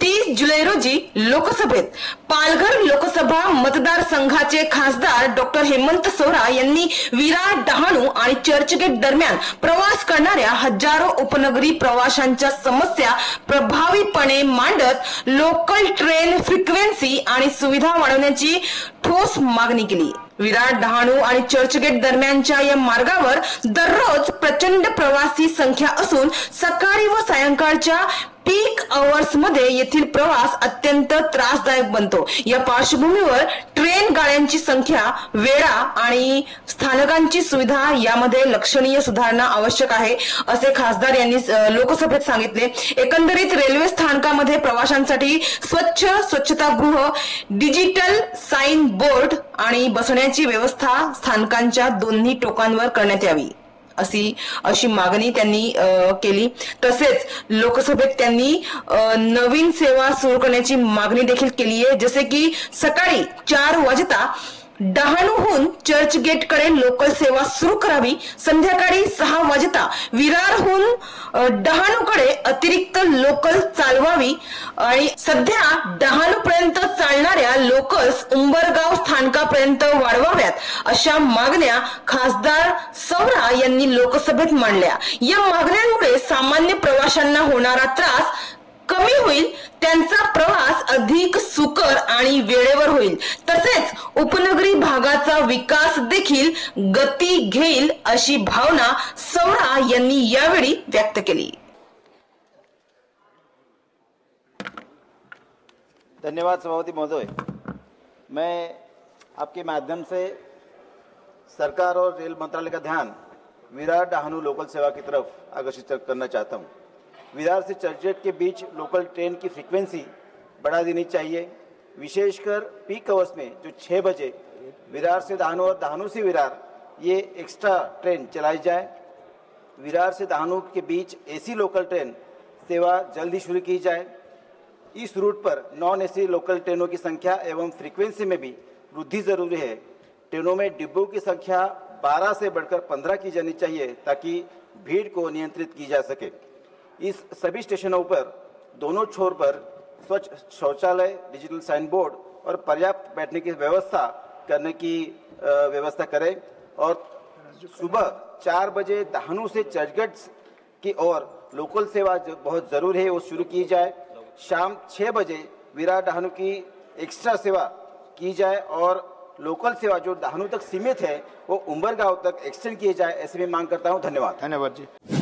30 जुलै रोजी लोकसभेत पालघर लोकसभा मतदारसंघाचे खासदार डॉक्टर हेमंत सौरा यांनी विरार डहाणू आणि चर्चगेट दरम्यान प्रवास करणाऱ्या हजारो उपनगरी प्रवाशांच्या समस्या प्रभावीपणे मांडत लोकल ट्रेन फ्रिक्वेन्सी आणि सुविधा वाढवण्याची ठोस मागणी केली। विरार डहाणू आणि चर्चगेट दरम्यानच्या या मार्गावर दररोज प्रचंड प्रवासी संख्या असून सकाळी व सायंकाळच्या पीक अवर्स मध्ये येथील प्रवास अत्यंत त्रासदायक बनतो। या पार्श्वभूमीवर ट्रेन गाड्यांची संख्या, वेळा आणि स्थानकांची सुविधा यामध्ये लक्षणीय सुधारणा आवश्यक आहे, असे खासदार यांनी लोकसभेत सांगितले। एकंदरीत रेल्वे स्थानकामध्ये प्रवाशांसाठी स्वच्छतागृह, डिजिटल साइन बोर्ड आणि बसण्याची व्यवस्था स्थानकांच्या दोन्ही टोकांवर करण्यात यावी अशी मागणी त्यांनी केली। तसेच लोकसभेत त्यांनी नवीन सेवा सुरू करण्याची मागणी देखील केली आहे, जसे की सकाळी 4 वाजता डहाणूहून चर्चगेटकडे लोकल सेवा सुरू करावी, संध्याकाळी 6 वाजता विरारहून डहाणूकडे अतिरिक्त लोकल चालवावी आणि सध्या डहाणूपर्यंत चालणाऱ्या लोकल्स उंबरगाव स्थानकापर्यंत वाढवाव्यात, अशा मागण्या खासदार सौरा यांनी लोकसभेत मांडल्या। या मागण्यांमुळे सामान्य प्रवाशांना होणारा त्रास कमी होईल, त्यांचा प्रवास अधिक सुकर आणि वेळेवर होईल, तसेच उपनगरी भागाचा विकास देखील गती घेईल, अशी भावना सौरा यांनी यावेळी व्यक्त केली। धन्यवाद सभापति महोदय। मैं आपके माध्यम से सरकार और रेल मंत्रालय का ध्यान विरार डहाणू लोकल सेवा की तरफ आकर्षित करना चाहता हूं। विरार से चर्चगेट के बीच लोकल ट्रेन की फ्रीक्वेंसी बढ़ा देनी चाहिए, विशेषकर पीक आवर्स में जो 6 बजे विरार से डहाणू और डहाणू से विरार ये एक्स्ट्रा ट्रेन चलाई जाए। विरार से डहाणू के बीच एसी लोकल ट्रेन सेवा जल्द ही शुरू की जाए। इस रूट पर नॉन एसी लोकल ट्रेनों की संख्या एवं फ्रीक्वेंसी में भी वृद्धि जरूरी है। ट्रेनों में डिब्बों की संख्या 12 से बढ़कर 15 की जानी चाहिए ताकि भीड़ को नियंत्रित की जा सके। इस सभी स्टेशनों पर दोनों छोर पर स्वच्छ शौचालय, डिजिटल साइन बोर्ड और पर्याप्त बैठने की व्यवस्था करने की व्यवस्था करें और सुबह 4 बजे डहाणू से चर्चगेट की ओर लोकल सेवा जो बहुत जरूरी है वो शुरू की जाए। शाम 6 बजे विरार डहाणू की एक्स्ट्रा सेवा की जाए और लोकल सेवा जो डहाणू तक सीमित है वो उंबरगांव तक एक्सटेंड किए जाए, ऐसे में मांग करता हूं। धन्यवाद। धन्यवाद जी।